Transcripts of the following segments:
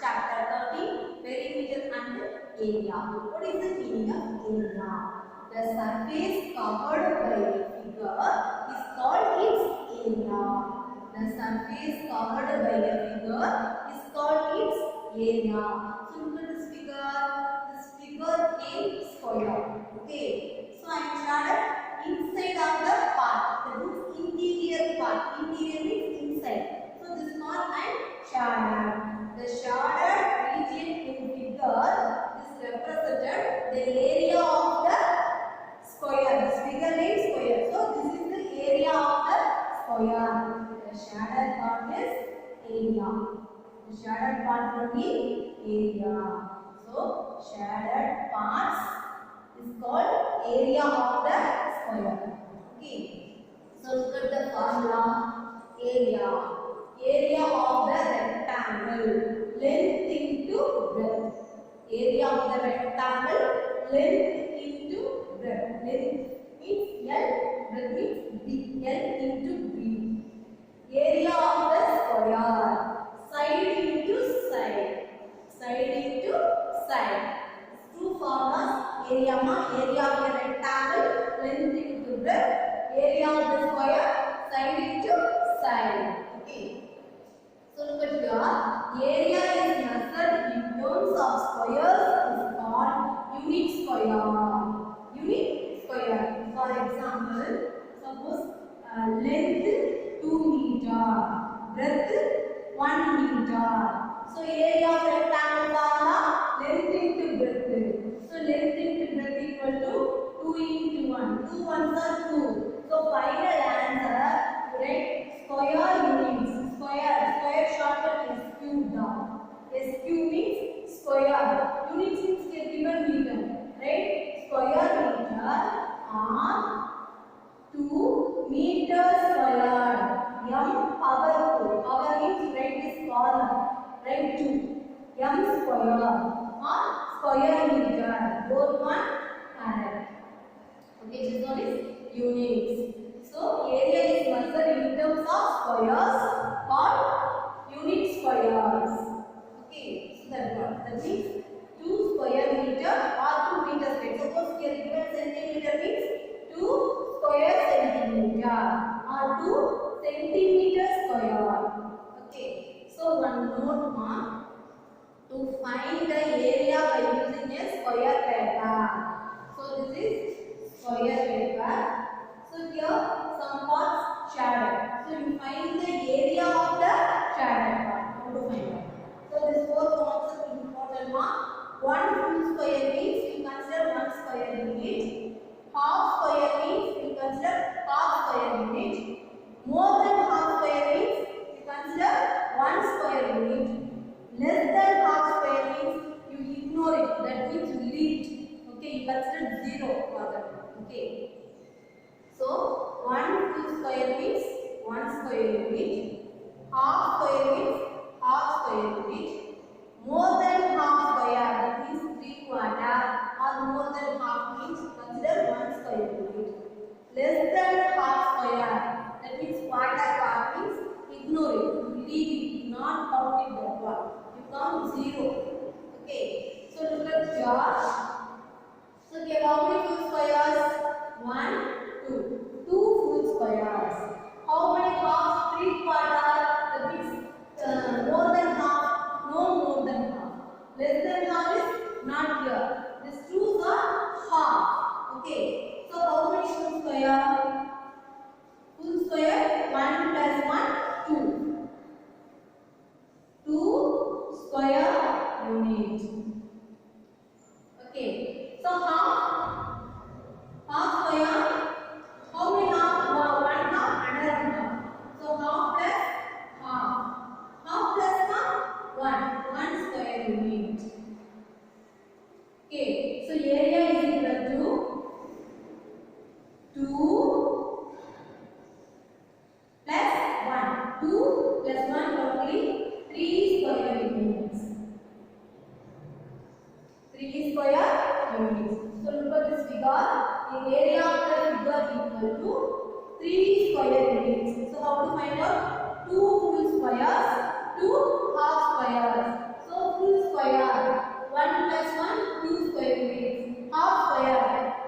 chapter 13, perimeter and area. What is the meaning of area? The surface covered by a figure is called its area. The surface covered by a figure is called its area. So look at this figure. This figure is square. Okay. So I am started inside of the part. That means interior part. Interior means inside. So this part I am shaded. The shaded region in figure is represented the area of the square. This figure name square. So this is the area of the square. The shaded part is area. The shaded part will be area. So shaded parts is called area of the square. Okay. So look at the formula. Area. Area of the rectangle. Length into breadth. Area of the rectangle. Length into breadth. Length means L. Breadth means B. L into B. Area of the square. Side into side. Side into side. Two formulas. Area of the rectangle. Length into breadth. Area of the square. Side into side. Okay. So look at here. Area is measured in terms of squares is called unit square. Unit square. For example, suppose length 2 meter, breadth 1 meter. So area of rectangle formula length into breadth. So length into breadth equal to 2 into 1. 2 ones are 2. So final answer, right? Square units. Square shortcut is cube down. SQ means square. Units means given meter. Right? Square meter are 2 meters squared. M power 2. Power means write this column. Write 2. M square or square meter. Both one correct. Okay, this one is units. So area is measured in terms of squares called unit squares. Okay, so that means 2 square meter or 2 meter square. Suppose here given centimeter means 2 square centimeter or 2 centimeter square. Okay, so one note mark to find the area by using a square paper. So this is square paper. So here some parts shaded. So you find the area of the shaded part. How to find out? So this 4 concepts is important mark. 1 full square means you consider 1 square unit. Half square means you consider half square unit. More than half square means you consider 1 square unit. Less than half square means you ignore it. That means you leave it. Okay, you consider 0 for that. Okay. So 1 full square means 1 square unit. Half square means half square unit. More than half square, that means 3/4, or more than half means consider 1 square unit. Less than half square, that means quarter part means ignore it, you leave it, not count it that one. You count 0. Okay. So look at here. So here how many full squares? 1, 2. 2 full squares. How many half? 3/4. That means more than half. No more than half. Less than half is not here. These 2's are half. Okay. So how many full square? Full square 1 plus 1 2. 2 square unit. Okay. So half square. How many half? 1 half, another half. So half plus half. Half plus half? 1 square unit. Okay. So area is equal to 2 plus 1. 2 plus 1 totally 3 square units. 3 square units. So look at this figure. The area of the figure equal to 3 square units. So how to find out? 2 full squares, 2 half squares. So square. 1 plus 1, 2 square units. Half square.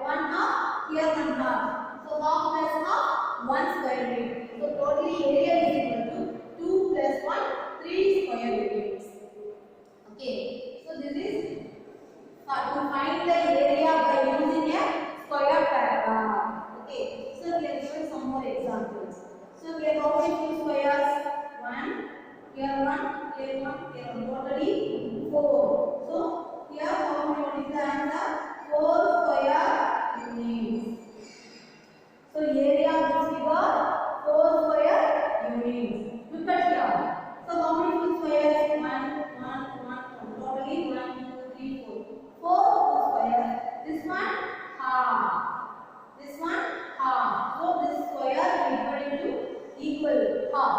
1 half, here 1 half. So half plus half, 1 square unit. So totally area is equal to 2 plus 1, 3 square units. Okay. So this is to find the area by using a square pattern. Okay. So we are given some more examples. So we have how many two squares? 1, here 1, here 1, here 1. Totally 4. So here how many? What is the answer? 4 square units. So area of this figure 4 square units. Look at here. So how many two squares? 1. Totally 1, 2, 3, 4. 4 two squares. This one half. This one half. So this square divided into equal half.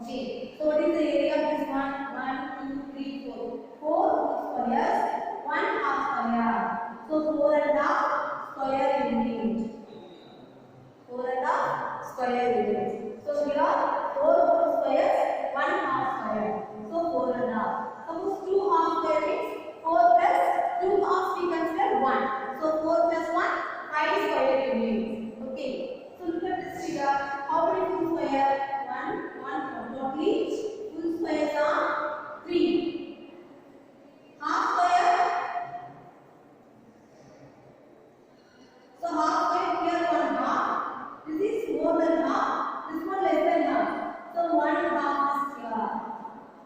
Okay. So what is the area of this one? 1, 2, 3, 4. 4 two squares. 1 half square. So 4 and half square unit. 4 and half square units. So here 4 full squares, 1 half square. So 4 and half. Suppose 2 half square means 4 plus 2 halves we consider 1. So 4 plus 1, 5 square units. Okay. So look at this figure. How many full square? 1. Totally full squares are 3. Half square. So half square here 1 half. This is more than half. This one less than half. So 1 half is here.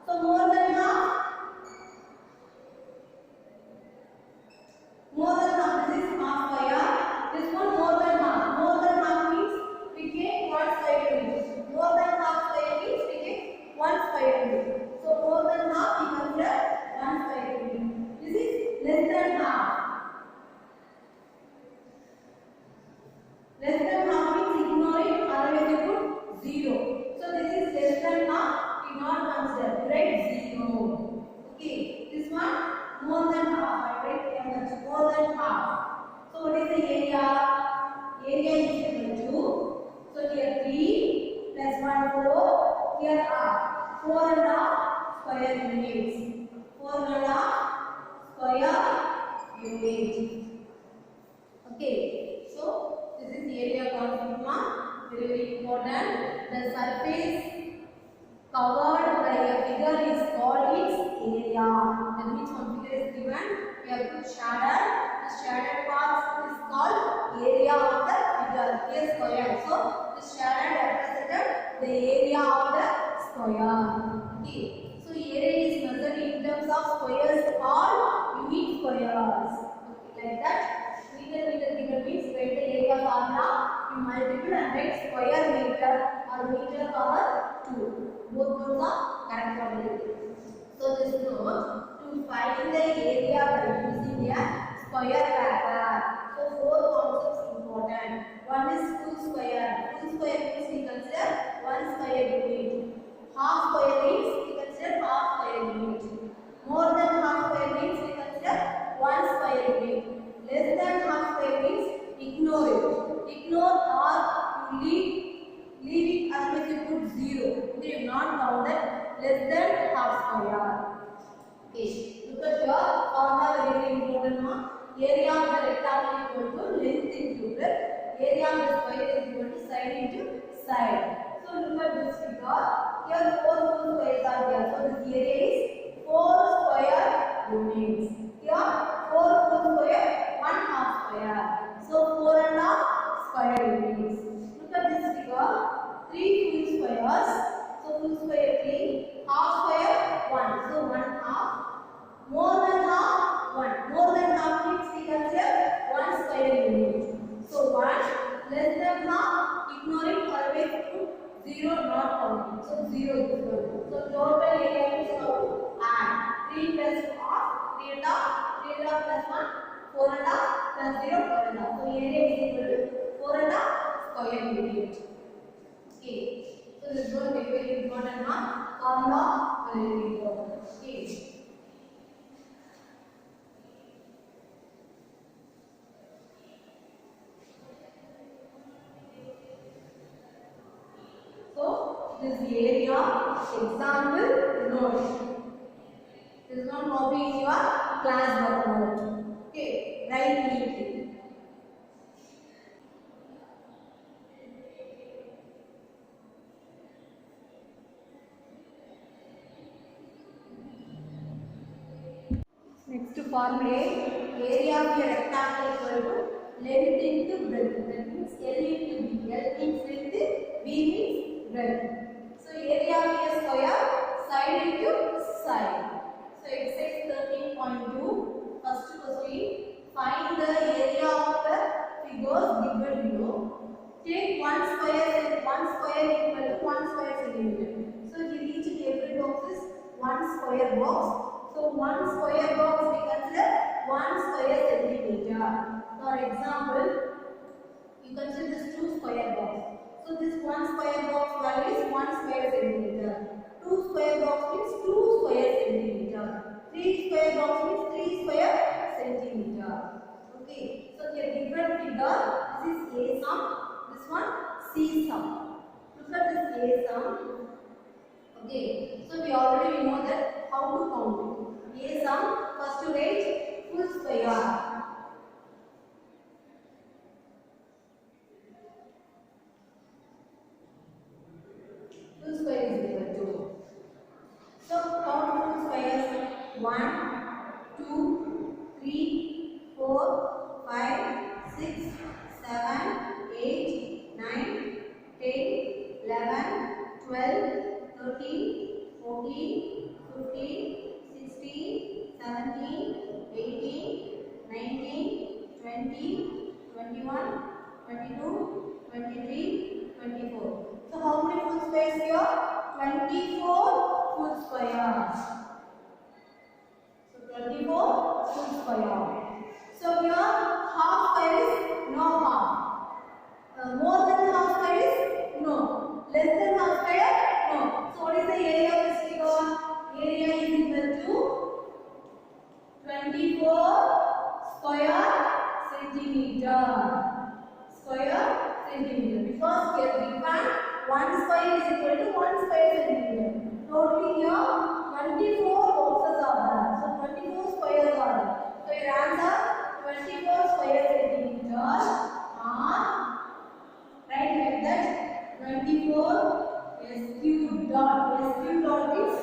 So more than half. More than half. This is half square. This one more than half. More than half means we get 1 square unit. More than half square means we get 1 square unit. So more than half we consider 1 square unit. This is less than half. Less than half means ignore it, otherwise you put 0. So this is less than half, we not consider, write 0. Okay, this one more than half, I write here much, more than half. So what is the area? Area is equal to, so here 3 plus 1, 4, here half, 4 and half square units. 4 and half square units. Okay, so this is the area called sigma, very important. The surface covered by a figure is called its area. That means one figure is given, we have put shadow. The shaded part is called area of the figure. Here square. So the shadow represented the area of the square. Okay. So area is measured in terms of squares or unit squares. Okay, like that. Meter means write the area formula, you multiply and write square meter or meter power 2. Both those are correct probability. So this note, to find the area by using a square pattern. So 4 concepts important. One is full square. Full square means we consider 1 square unit. Half square means we consider half square unit. More than half square means we consider 1 square unit. Less than half square means ignore it. Ignore or you leave it unless you put 0. Okay, you not counted less than half square. Okay, look at your formula, very important one. Area of the rectangle equal to length into breadth. Area of the square is equal to side into side. So look at this figure. Here 4 full squares are there. So this area is 4 square units. Here 4 full square, 1 half square. So 4 and half square units. Look at this figure. 3 full squares. So full square 3. Half square 1. So 1 half. More than half 1. More than half means we consider 1 square unit. So 1 less than half. Ignore it. Always put 0 not counting. So 0 is equal. So total area is how to add 3 plus half. 3 and half. 3 and half plus 1. 4 and half plus 0, 4 and half. So area is equal to 4 and half square unit. Okay. So this one is very important one. Formula very important. Okay. So this area example note. This is not not copy in your class work. Okay, write neatly. Next to formulate area of a rectangle equal to length into breadth. That means L into B. L means length, B means breadth. So area of a square, side into side. So exercise 13.2. First question. Find the area of the figures given below. Take one square equal to 1 square centimeter. So each and every box is 1 square box. So 1 square box we consider 1 square centimeter. For example, you consider this 2 square box. So this 1 square box value is 1 square centimeter. 2 square box means 2 square centimeter. 3 square box means 3 square centimeter. Okay. So here different figure. This is A sum. This one C sum. Look at this A sum. Okay. So we already know that how to count it. A sum, first to write full square. Full square is equal to. So count full squares 1, 2, 3, 4, 5, 6, 7, 8, 9, 10, 11, 12, 13, 14, 15, 16, 17, 18, 19, 20, 21, 22, 23, 24. So how many full squares here? 24 full squares. So 24 full square. So here half square is no half. More than half square is no. Less than half square no. So what is the area of this figure? Area is equal to 24 square centimeter. Square centimeter. Because here we find 1 square is equal to 1 square centimeter. Totally here 24 boxes are there. So 24 squares are there. So your answer 24 square centimeters are right like that. 24 SQ dot means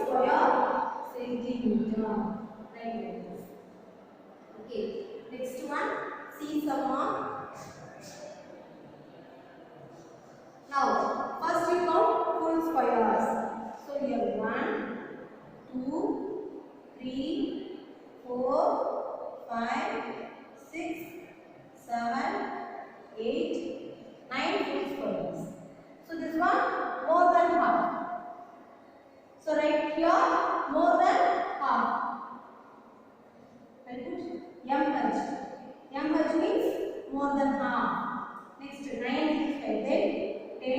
square centimeter. Right like this. Okay. Next one. See some more. Now, first you count full squares. So here 1, 2, 3, 4, 5, 6, 7, 8, 9 full squares. So this one more than half. So right here more than half. I put MH means more than half. Next 9 is 5. Then 10,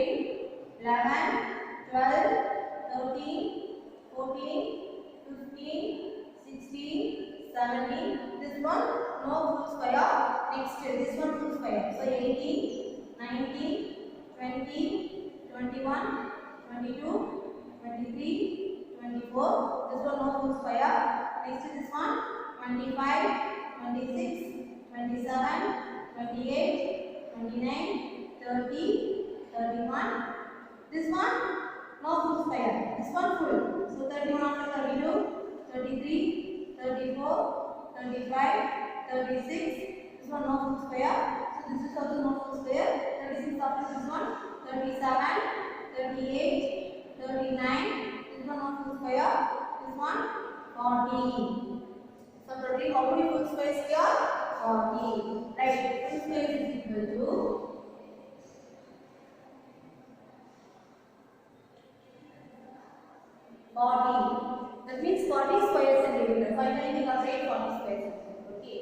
11, 12, 13, 14, 15, 16, 17. This one no full square. Next this one full square. So 18, 19, 20, 21, 22, 23, 24. This one no full square. Next this one 25, 26, 27, 28, 29, 30, 31. This one no full square. This one full. So 31 after 32, 33, 34, 35, 36. This one no full square. So this is also no full square. 36 after this one, 37, 38, 39. This one no full square. This one 40. So totally how many full squares here? 40. Right. Full square is equal to 40. That means 40 square centimeter. Finally, we have said 40 square centimeter. Okay.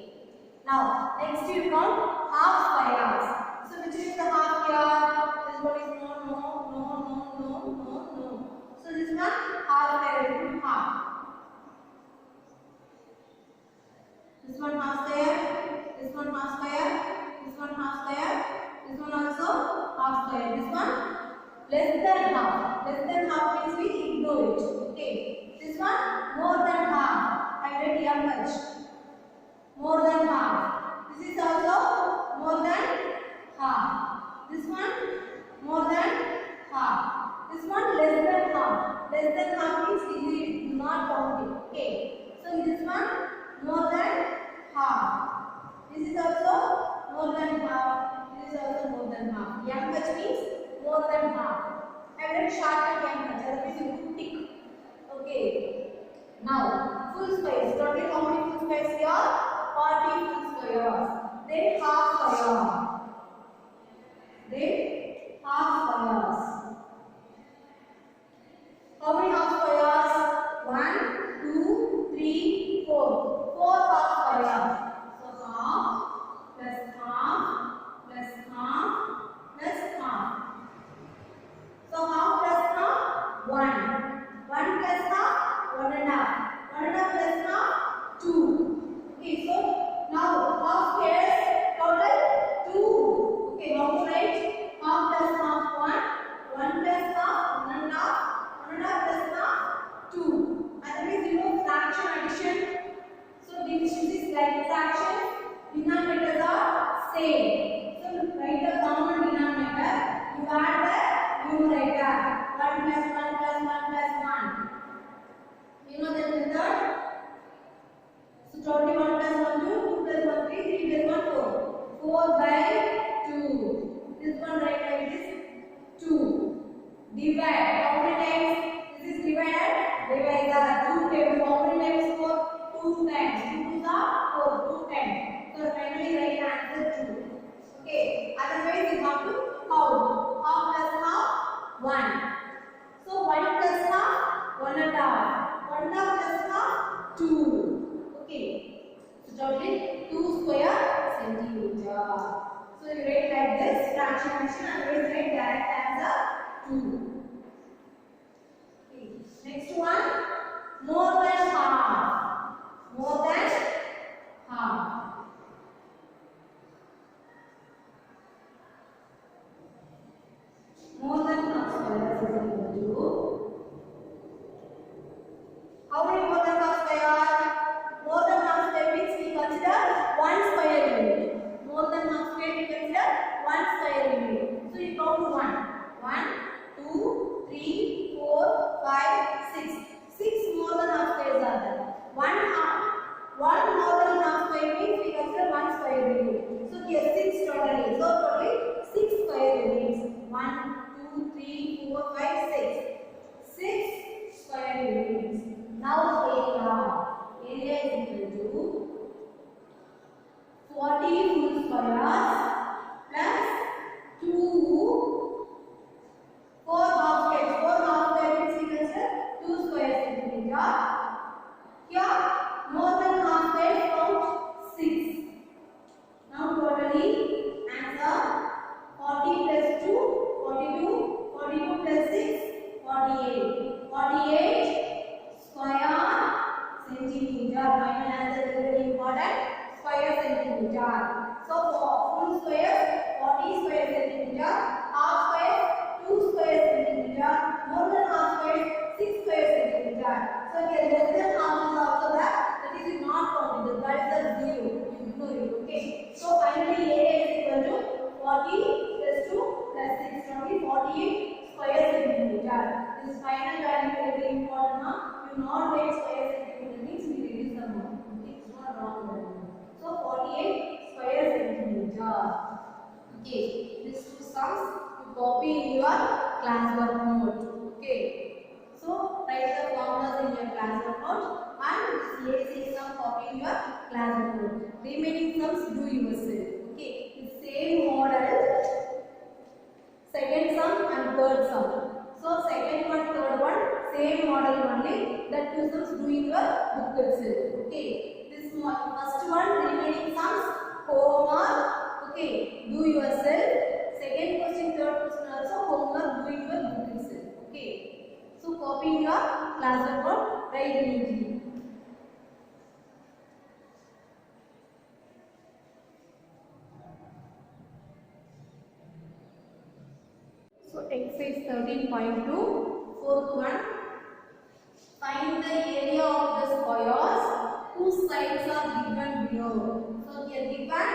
Now, next you count half squares. So, which is the half here? This one is no. So, this one half square, half. This one half square. This one half square. This one half square. This one also half square. This one less than half. Less than half means we ignore it. Okay. This one more than half. I more than half. This is also more than half. This one more than half. This one less than half. Less than half means degree, do not count it. Okay. So this one more than half. This is also more than half. This is also more than half. MH means more than half. I will shortcut MH. Otherwise you will tick. Okay. Now full squares. Totally how many full squares here? 40 full squares. Then half square. Then half squares. How many half squares? 1, 2, 3, 4. 4 half squares. So half plus half plus half plus half. So half plus half 1. 1 plus half 1 and half. 1 and half plus half 2. Okay, so now half squares total 2. Okay, how to write? Half plus half 1. 1 plus half 1 and half. 1 and half plus half 2. Otherwise you know fraction addition. So this is like fraction. Denominators are same. So write the common denominator. You add the numerator. 1 plus 1 plus 1 plus 1. You know the method? So totally 1 plus 1 2, 2 plus 1 3, 3 plus 1 4. 4 by 2. This one right like this 2. Divide. How many times? This is divided. Divisor 2 table. How many times 4? 2 times. 2 to the 4. 2 times. So finally write answer 2. Okay. Otherwise you have to count. Half plus half 1. So 1 plus half 1 and half. 1 half plus half 2. Okay. So totally 2 square centimeter. So you write like this fraction addition. Otherwise write direct answer 2. Okay. Next one, more than half. More than half. More than half square is equal to. How many more than half square? More than half square means we consider 1 square unit. More than half square we consider 1 square unit. So you count to 1. 1, 2, 3, 4, 5, 6. 6 more than half squares are there. 1 more than half square means we consider 1 square unit. So here 6 totally. So totally 6 square units. 1, 2, 3, 4, 5, 6. 6 square units. Now area. Area is equal to 40 full squares plus 2 4 half squares. 4 half square means we consider 2 square centimeter. Here more than half square count 6. Now totally answer 40 plus 2 42. 42 plus 6 48. 48 square centimeter. Final answer is very important. Square centimeter. So for full square 40 square centimeter. Half square 2 square centimeter. More than half square 6 square centimeter. So here less than half is also there. That is not counted. That is a 0. You ignore it. Okay. So finally area is equal to 40 plus 2 plus 6. Only 48 square centimeter. This final value is very important. Now you not write square centimeter means we reduce the amount. Okay. It's not wrong value. So 48 square centimeter. Okay. These two sums you copy in your classwork note. Okay. So write the formulas in your classwork note and CAC sum copy in your classwork note. Remaining sums do yourself. Okay. The same model. Second sum and third sum. So second one, third one, same model only. That two sums do in your book itself. Okay. This first one remaining sums homework. Okay. Do yourself. Second question, third question also homework do in your book itself. Okay. So copy in your classwork note. Write neatly. So exercise 13.2, fourth one. Find the area of the squares whose sides are given below. So here given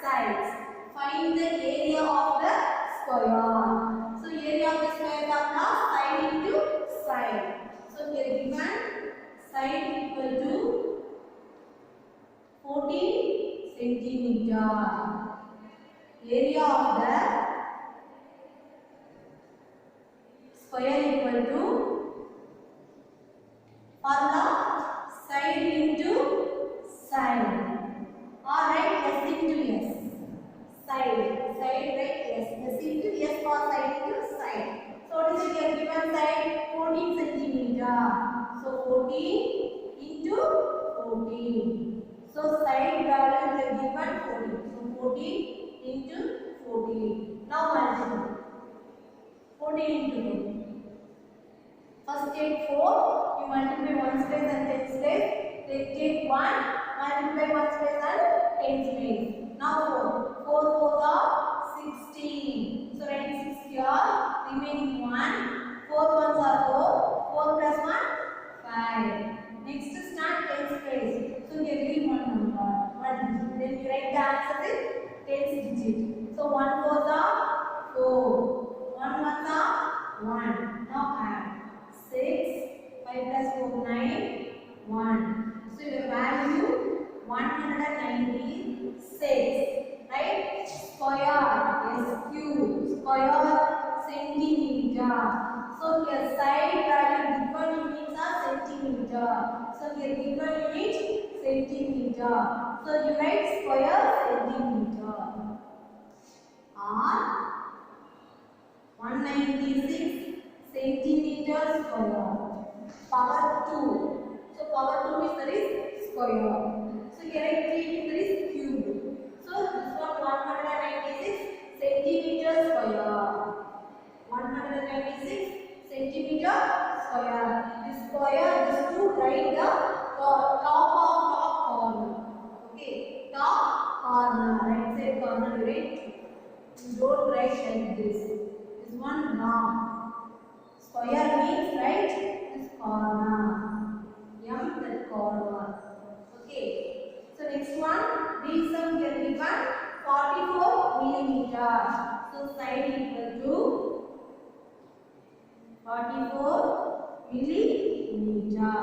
sides. Find the area of the square. So area of the square formula side into side. So here given side equal to 14 centimeter. Area of the square equal to formula side into side. Alright, S into S. Side right, S into S for side into side. So what is it here? Given side 14 centimeter. So 14 into 14. So side value is given 14. So 14 into 14. Now multiply. 14 into 14. First take 4. You multiply 1's place and 10's place. Then take 1. Multiply 1's place and 10's place. Now 4. 4 4s are 16. So write 6 here. Remaining 1. 4 1s are 4. 4 plus 1, 5. Next start 10's place. So here leave one number. 1. Then you write the answer with 10's digit. So 1 4s are 4. 1 1s are 1. Now add 6. 5 plus 4 9. 1. So your value 196. Right? Square is cube. Square centimeter. So here side value given units are centimeter. So here given unit centimeter. So you write square centimeter. Or 196 centimeter square. Power 2. So power 2 is there is square. So here I treat there is cube. So this one 196 centimeter square. 196 centimeter square. This square is to write the top corner. Okay, top corner, right side corner you write. You don't write like this. This one now. Square means right this corner. That corner. Okay. So next one, B sum here given 44 millimeter. So side equal to 44 millimeter.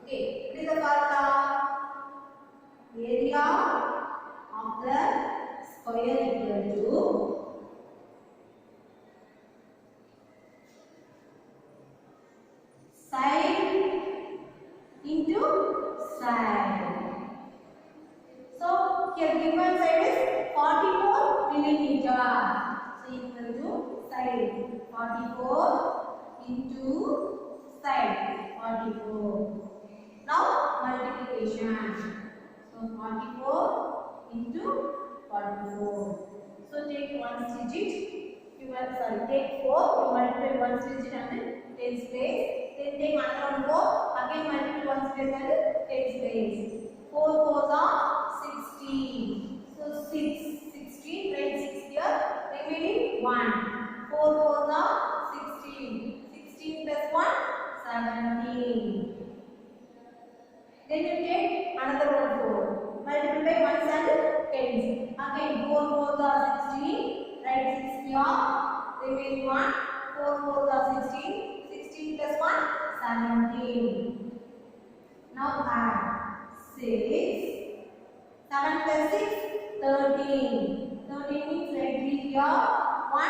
Okay. What is the formula? Area of the square equal to side into side. So here given side is 44 millimeter. So equal to side 44 into side 44. Now multiplication. So 44 into 44. So take 1's digit. Take 4. You multiply 1's digit and then 10's place. Then take another one 4. Again multiply 1's place and 10's place. 4 4s are 16. So 16. Write 6 here. Remaining 1. 4 4s are 16. 16 plus 1, 17. Then you take another one 4. Multiply 1's and 10's. Again 4 4s are 16. Write 6 here. Remaining 1. 4 4s are 16. 16 plus 1, 17. Now add 6. 7 plus 6, 13. 13 means write 3 here. 1,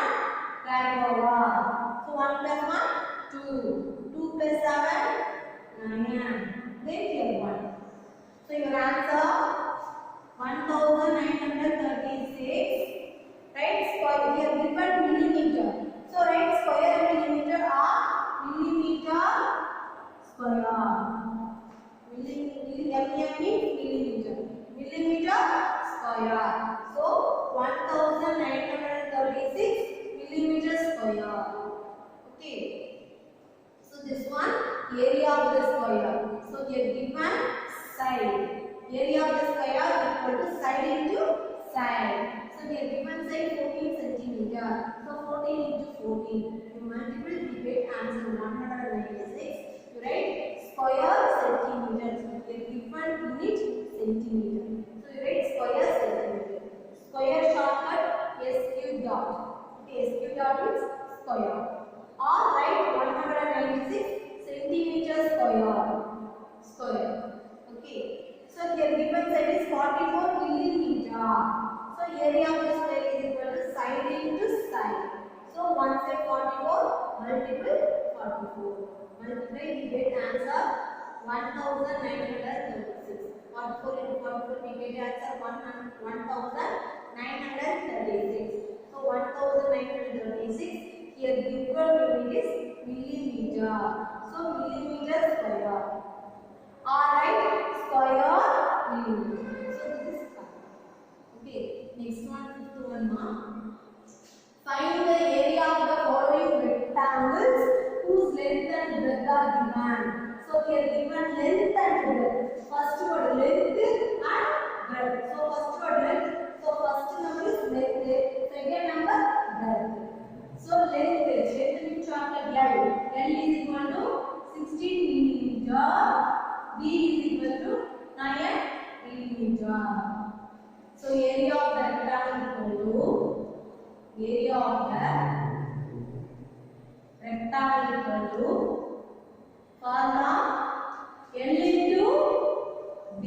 carry over. So 1 plus 1, 2. 2 plus 7, 9. Then here 1. So your answer 1936. Write square here given millimeter. So write square millimeter are millimeter square. Millimeter square. So 1936 millimeter square. Okay. So this one area of the square. So here given side. Area of the square equal to side into side. So here given side 14 centimeter. So 14 into 14. You multiply divide answer 196. You write square centimeters. Here given unit centimeter. Square shortcut SQ dot. Okay, SQ dot is square. Or write 196 centimeters square. Square. Okay. So here given set is 44 millimeter. So area of the square is equal to side into side. So one side 44 multiple 44. Multiply we get answer 1936. 44 into 44 we get answer 1936. So 1936 here given unit is millimeter. So millimeter square. Alright, square millimeter. So this is okay. Next one, fifth one ma. Find the area of the following rectangles whose length and breadth are given. So here given length and breadth. First word length and breadth. So first word length. So first number is length. Second number breadth. So length means chocolate L. L is equal to 16 millimeter. B is equal to 9 millimeter. So area of the rectangle equal to area of the rectangle equal to formula L into B.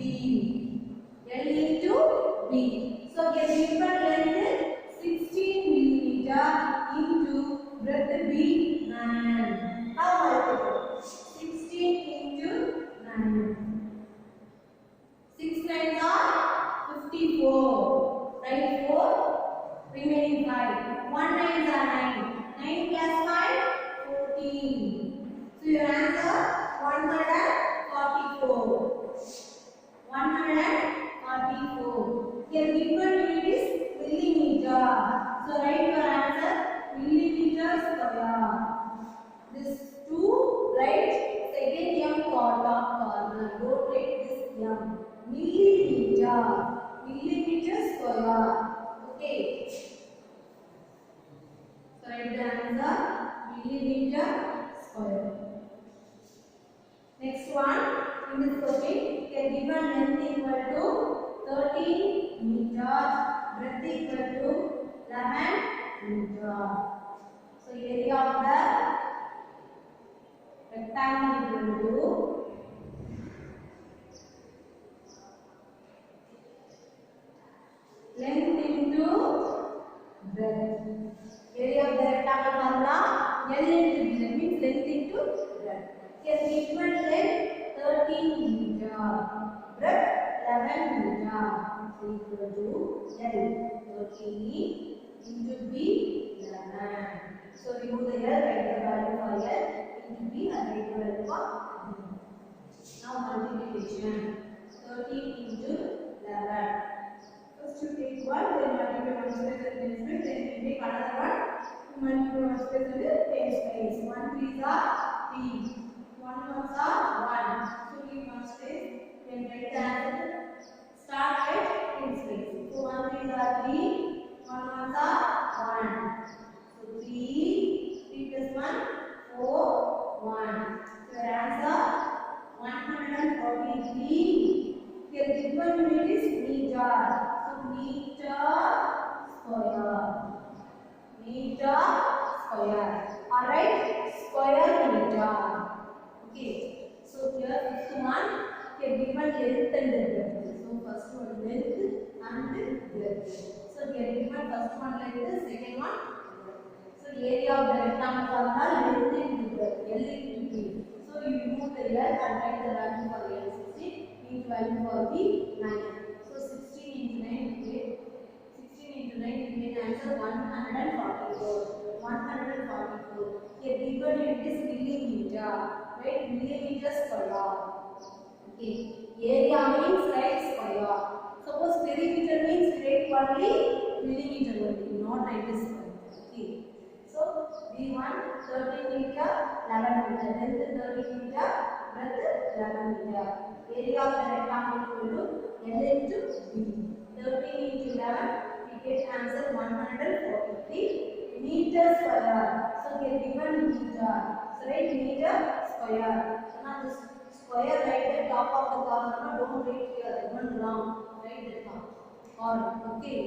L into B. So here given length 16 millimeter into breadth B 9. How multiple? 16 into 9. 6 9s are 54. Write 4. Remaining 5. 1 9s are 9. 9 plus 5 14. So your answer 144. 144. Here given unit is millimeter. So write your answer millimeter square. This 2 write second M corner. Don't write this M. Millimeter. Millimeter square. Okay. So write the answer millimeter square. Next one in this question, here given length equal to 13 meters, breadth equal to 11 meters. So area of the rectangle equal to length into breadth. Area of the rectangle formula L into B. That means length into breadth. Here given length 13 meter, breadth 11 meter. So equal to L 13 into B 11. So remove the L, write the value for L into B and write the value for B. Now multiplication 13 into 11. First you take one, then multiply one space and then space, then you take another one, you multiply one space and then space. 1 3s are 3, 1 1s are 1. So leave one space, then write the answer. Start at in space. So 1 3s are 3, 1 1s are 1. So 3 plus 1, 4, 1. So your answer 143. Here given unit is meter. So meter square. Meter square. Alright? Square meter. Okay. So here fifth one. Here given length and breadth. So first one length and breadth. So here given first one length, second one breadth. So area of the rectangle formula length into breadth. L into B. So you remove the L and write the value for L 16. Need value for the 9. So 16 into 9 we get 16 into 9 we get answer 144. 144. Here given unit is millimeter. Right? Millimeter square. Okay. Area means right square. Suppose perimeter means write only millimeter only, not right square. Okay. So B1 13 meter, 11 meter. Length 13 meter, breadth 11 meter. Area of the rectangle equal to L into B. 13 into 11, we get answer 143 meter square. So here given meter. So write meter square. Now this square right at top of the corner. Don't write here. That one wrong. Write the top. Corner. Okay.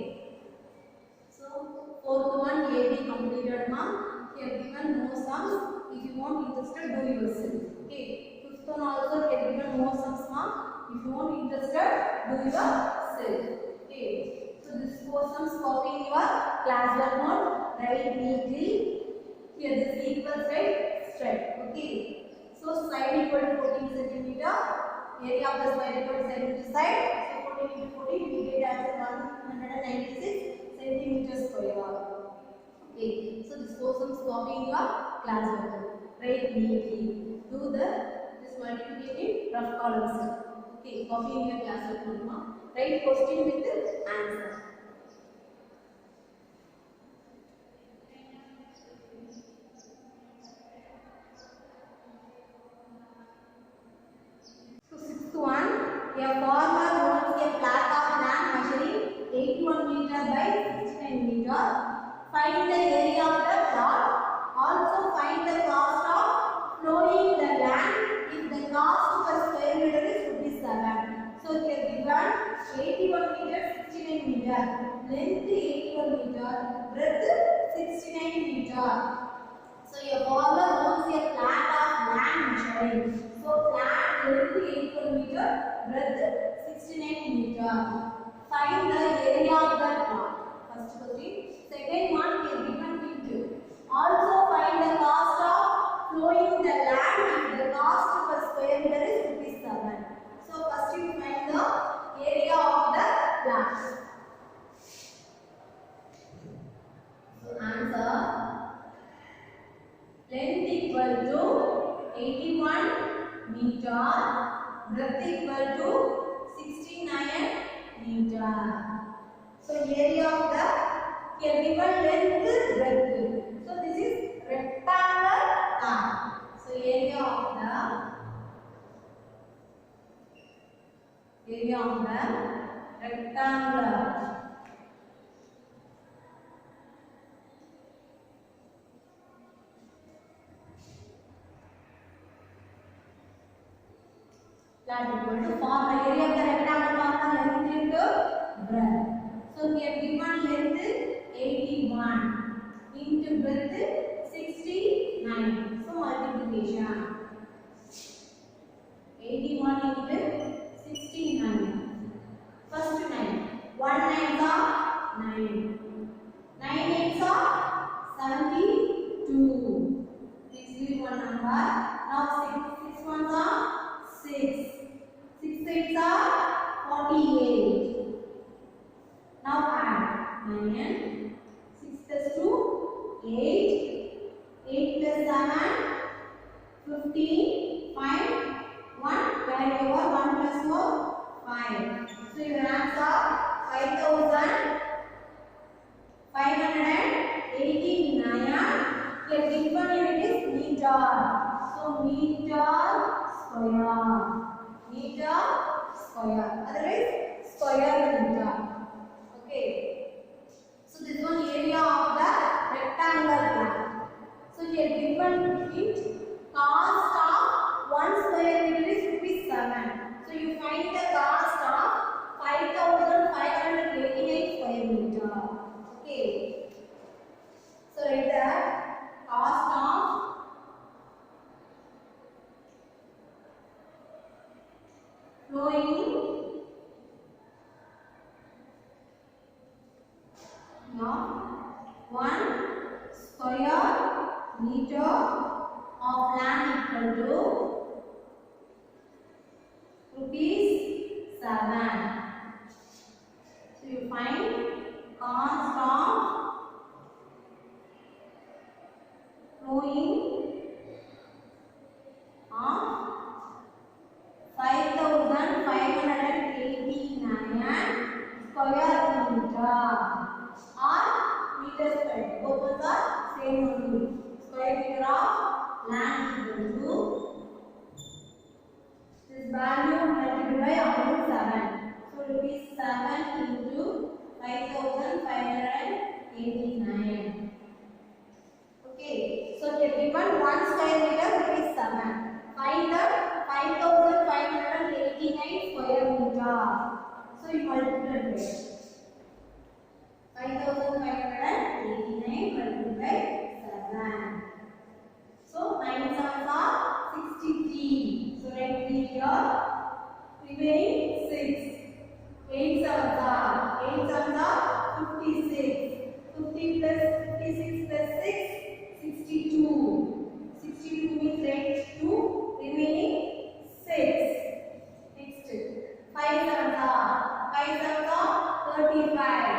if you want interested, do yourself. Okay. Fifth one also we have given more sums mark. If you want interested, do yourself. Okay. So this 4 sums copy in your class work note. Write neatly. Here this equal side straight. Okay. So side equal to 14 centimeter. Area of the side equal to side into side. So 14 into 14 we get answer 196 centimeters square. Okay. So this 4 sums copy in your class work. Write neatly. Do this multiplication rough columns. Okay. Copy in your class work. Write question with the answer. So sixth one, a farmer owns a plot of land measuring 81 meter by 69 meter. Find the area of the plot. Also find the cost of plowing the land if the cost per square meter is rupees 7. So here given 81 meter, 69 meter, length 81 meter, breadth 69 meter. So a farmer owns a plot of land measuring. So plot length 81 meter, breadth 69 meter. Find the area of the plot. First question. Second one is given into. Also find the cost of plowing the land if the cost per square meter is rupees 7. So first you find the area of the plot. So answer. Length equal to 81 meter, breadth equal to 69 meter. So area of the here given length, breadth. So this is rectangular land. So area of the rectangular. That equal to form the area of the rectangle form the length into breadth. So we have given length 81 into breadth 69. So multiplication 81 into 69. First 9. 1 9s are 9. 9 8s are 72. Please leave one number. Now 6 ones are 6. 6 8s are 48. Now add 9. 6 plus 2, 8. 8 plus 7, 15. 5. 1. Carry over 1 plus 4, 5. So your answer 5,589. Here given unit is meter. So meter square. Meter square. Otherwise square meter. Okay. So this one area of the rectangular plot. So here given it cost of 1 square meter is rupees 7. So you find the cost of 5,589 square meter. Okay. So write that cost of flowing now 1 square meter of land equal to rupees 7. So you find cost of flowing of 5,589 square meter or meter square. Both of the same only. Square meter of land equal to this value multiplied by amount 7. So rupees 7 into 5,589. Okay. So here given 1 square meter rupees 7. Find the 5,589 square meter. So you multiply by 5,589 multiplied by 7. So 50 plus 56 plus 6, 62. 62 means right 2, remaining 6. Next, 5 sevens are 35.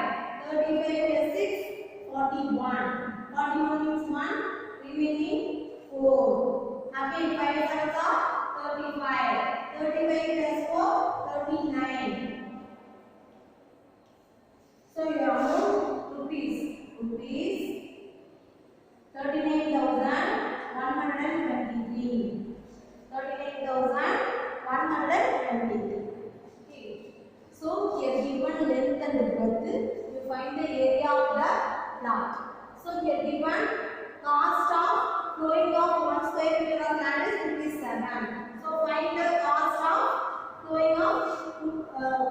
35 plus 6, 41. 41 means 1, remaining 4. Again 5 sevens are 35. 35 plus 4, 39. So your amount rupees 39,123. 39,123. Okay. So here given length and breadth, you find the area of the plot. So here given cost of flowing of 1 square meter of land is rupees 7. So find the cost of flowing of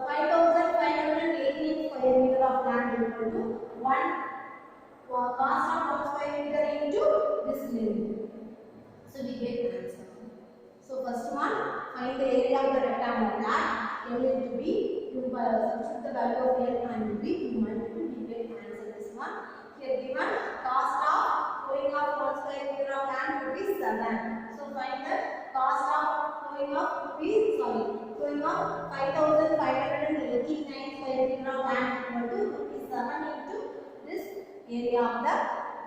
5,518 square meter of land equal to 1 cost of 1 square meter into this length. So we get the answer. So first one, find the area of the rectangular plot. L into B. You substitute the value of L and B. You multiply. We get answer this one. Here given cost of flowing of 1 square meter of land rupees 7. So find the cost of flowing of 5,589 square meter of land equal to rupees 7 into this area of the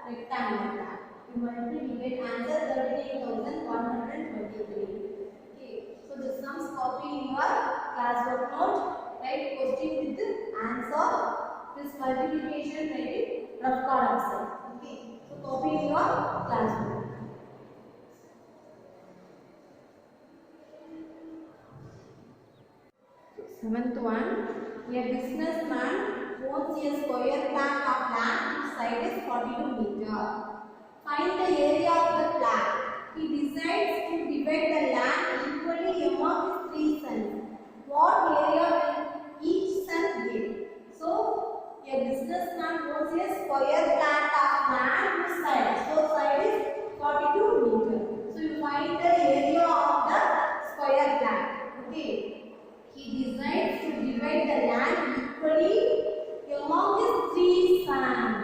rectangular plot. You multiply, we get answer 38,123. Okay, so the sums copy in your classwork note. Write question with the answer. This multiplication write it rough card outside. Okay, so copy in your classwork. Seventh one, a businessman owns a square plot of land whose side is 42 meter. Find the area of the plot. He decides to divide the land equally among his 3 sons. What area will each son get? So, a businessman owns a square plot of land whose side. So, side is 42 meter. So, you find the area of the square plot. Okay. He decides to divide the land equally among his 3 sons.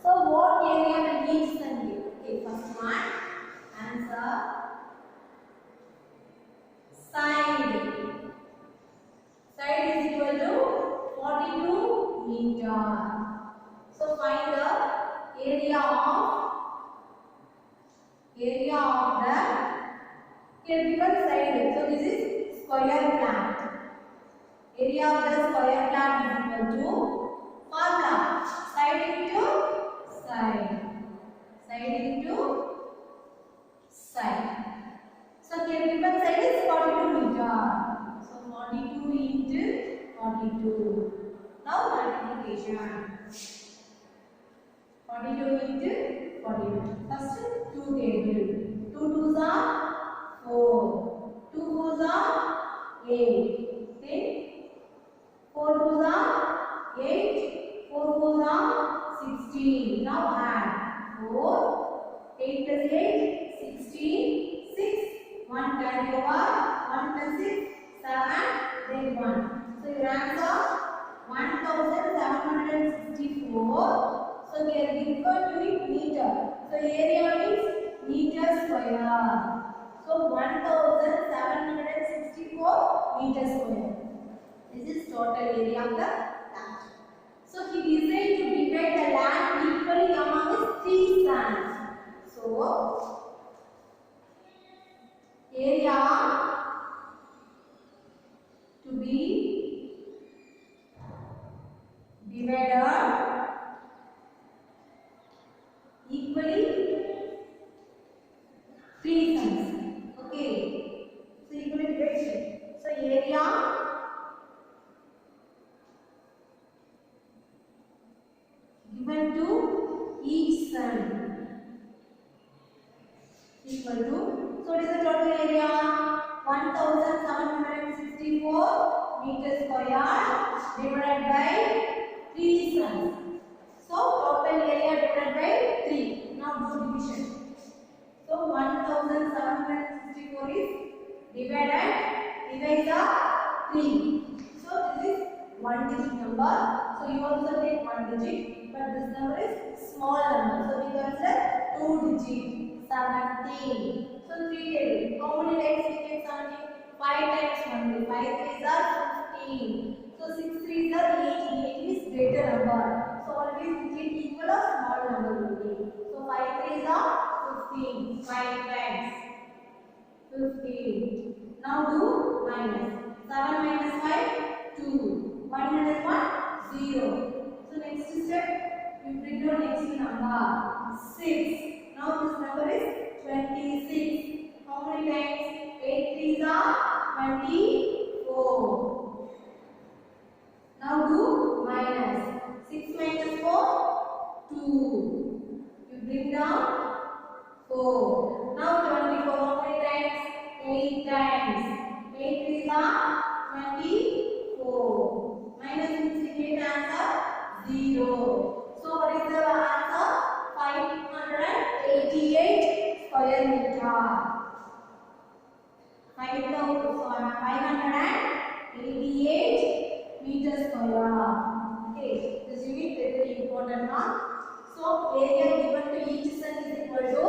So, what area will each son get? Okay, first one, answer, side. Side is equal to 42 meter. So, find the area of the here given side. So, this is square plot. Area of the square plot is equal to formula side into side. Side into side. So here given side is 42 meter. So 42 into 42. Now multiplication. 42 into 42. First 2 table. 2 twos are 4. 2 fours are 8. Then 4 twos are 8. 4 fours are 16. Now add 4. 8 plus 8, 16. 6. 1 carry over. 1 plus 6, 7. Then 1. So your answer 1764. So here given unit meter. So area means meter square. So 1764 meter square. This is total area of the land. So he decided to divide the land equally among his 3 sons. So area to be divided equally 3 sons. Okay. So equally division. So area given to each son equal to, so it is the total area 1764 meters square divided by 3 sons. So total area divided by 3. Now do division. So 1764 is divided by 3. So this is 1 digit number. So you also take 1 digit. but this number is small number. So we consider 2 digit 17. So 3 table. How many times we get 17? 5 times only. 5 3s are 15. So 6 3s are 80. 80 is greater number. So always we get equal or small number only. So 5 3s are 15. 5 times 15. Now do minus. 7 minus 5, 2. 1 minus 1, 0. So next step, you bring your next number, 6. Now this number is 26. How many times? 8 3s are 24. Now do minus. 6 minus 4, 2. You bring down 4. Now 24. How many times? 8 times. 8 3s are 24. Minus 68 answer 0. So what is the answer? 588 square meter. 588 meter square. Okay, this unit is very important now. So area given to each cell is equal to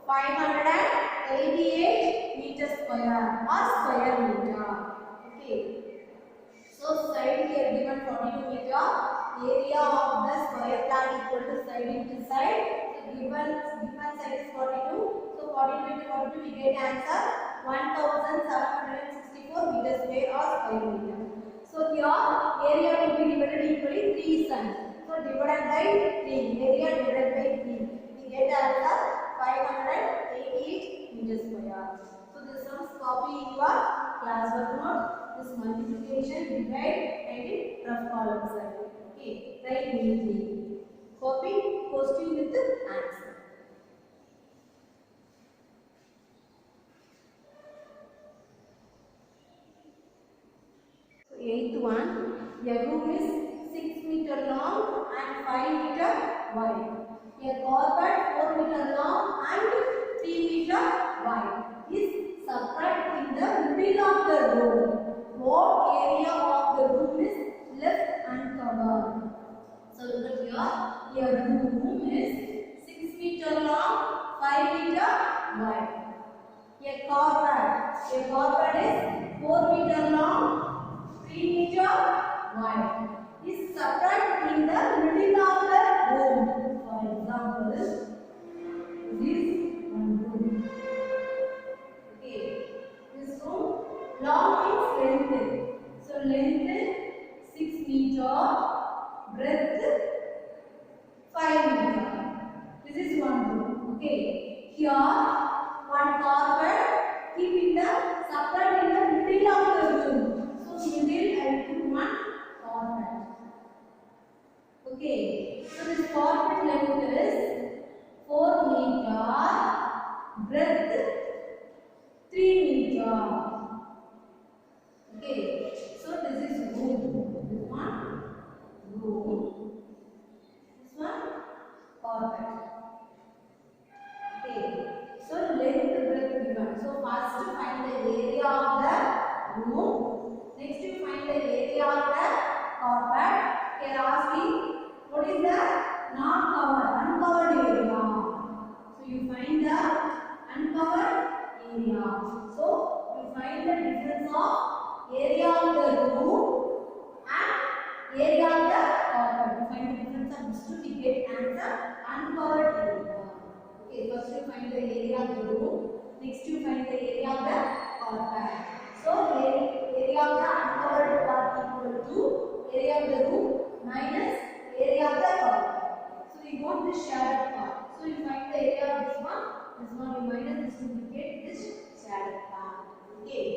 588 meter square or square meter. Okay. So side here given 42 meter, area of the square plant equal to side into side. So given side is 42. So 42 into 42 we get answer 1764 meter square or square meter. So here area will be divided equally 3 sums. So divided by 3, area divided by 3. We get answer 588 meter square. So this sums copy in your classwork note. This multiplication, divide and in rough columns. Okay, write neatly. Copy question with the answer. So 8th one, a room is 6 meter long and 5 meter wide. A carpet 4 meter long and 3 meter wide is spread in the middle of the room. What area of the room is left uncovered? So look at here. Your room is 6 meter long, 5 meter wide. A carpet is 4 meter long, 3 meter wide. Is separate in the middle of the room. For example, this one room. Okay, this room long means length. So length 6 meter, breadth 5 meter. This is one room. Okay, here one carpet keep in the separate in the middle of the room. So middle I put one carpet. Okay, so this carpet length is 4 meter, breadth 3 meter. Okay, so this is room. This one room. This one carpet. Okay, so length, breadth given. So first find the area of the room. Next you find the area of the carpet. Here asking what is the not covered, uncovered area. So you find the uncovered area. So you find the difference of area of the room and area of the carpet. You find the difference of these two to get answer uncovered area. Okay, first you find the area of the room. Next you find the area of the carpet. So area of the uncovered part equal to area of the room minus area of the carpet. So we got this shaded part. So you find the area of this one you minus this to get this shaded part. Okay.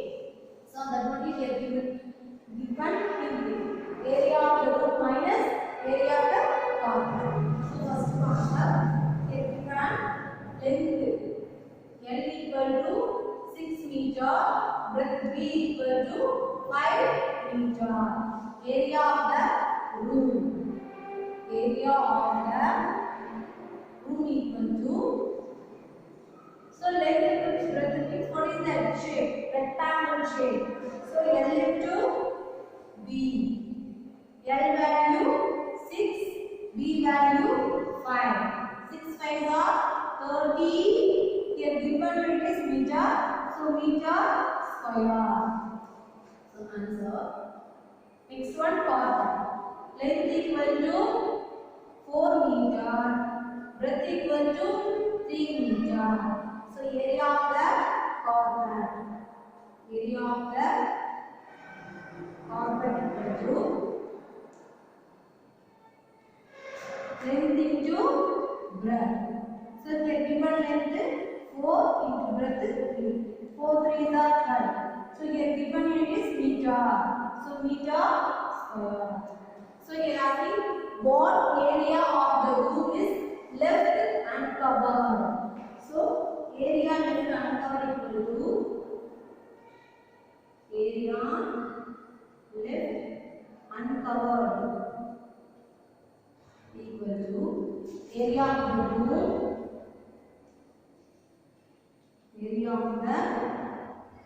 So that one is here given area of the room minus area of the carpet. So first one here given length L equal to 6 meter, breadth B equal to 5 meter. Area of the room. Area of the room equal to. So length into breadth means what is that shape? Rectangle shape. So L into B. L value 6, B value 5. 6 5s are 30. Here given unit is meter. So meter square. So answer. Next one cotton. Length equal to 4 meter. Breadth equal to 3 meter. So area of the cotton. Area of the cotton equal to length into breadth. So here given length 4 into breadth 3. 4 3s are 12. So here given unit is meter. So meter square. So here asking what area of the room is left uncovered. So area left uncovered equal to area left uncovered equal to area of the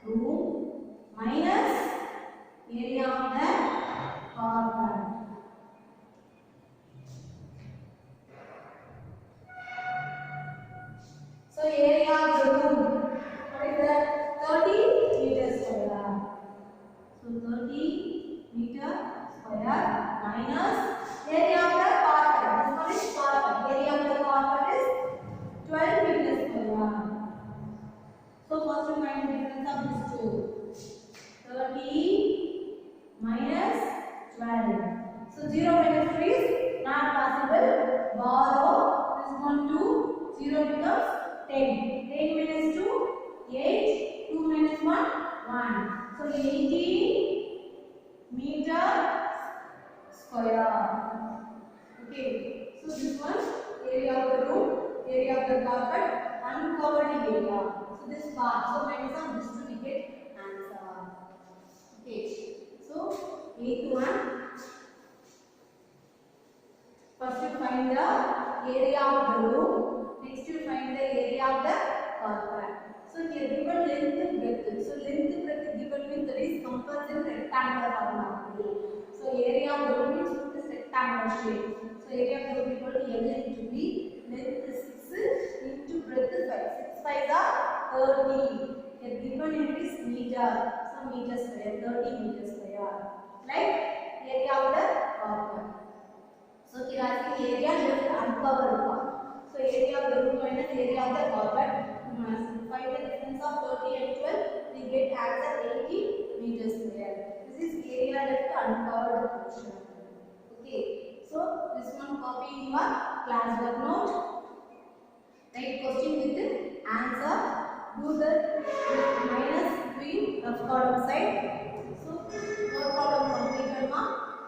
room, minus area of the cotton. So area of the room, what is that? 30 meters square. So 30 meter square minus area of the carpet. This one is carpet. Area of the carpet is 12 meters square. So first we find the difference of these two. 30 minus 12. So 0 minus 3 is not possible. Borrow this one 2. 0 becomes 10. 10 minus 2, 8. 2 minus 1, 1. So 18 meter square. Okay. So this one area of the room, area of the carpet, uncovered area. So this part. So minus of this two we get answer. Okay. So 8th one. First you find the area of the room. Next you find the area of the carpet. So here given length breadth. So length breadth given means that is composite rectangular format. So area of the room is this rectangular shape. So area of the room equal to L into B. Length 6 into breadth 5. 6 5s are 30. Here given unit is meter. So meter square. 30 meters square. Like area of the carpet. So here asking area left uncovered. So area of the room minus area of the carpet. Find the difference of 30 and 12. We get answer 80 meters square. This is area left uncovered portion. Okay. So this one copy in your class work note. Write question with the answer. Do the minus 3 rough column side. So rough column completed.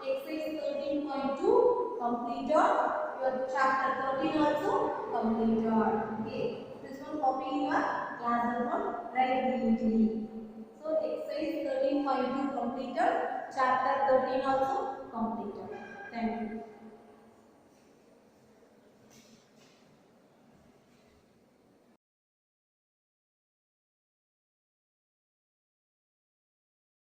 Exercise 13.2 completed. Your chapter 13 also completed. Okay. This one copy in your class note. Write neatly. So exercise 13.2 completed. Chapter 13 also completed. Thank you.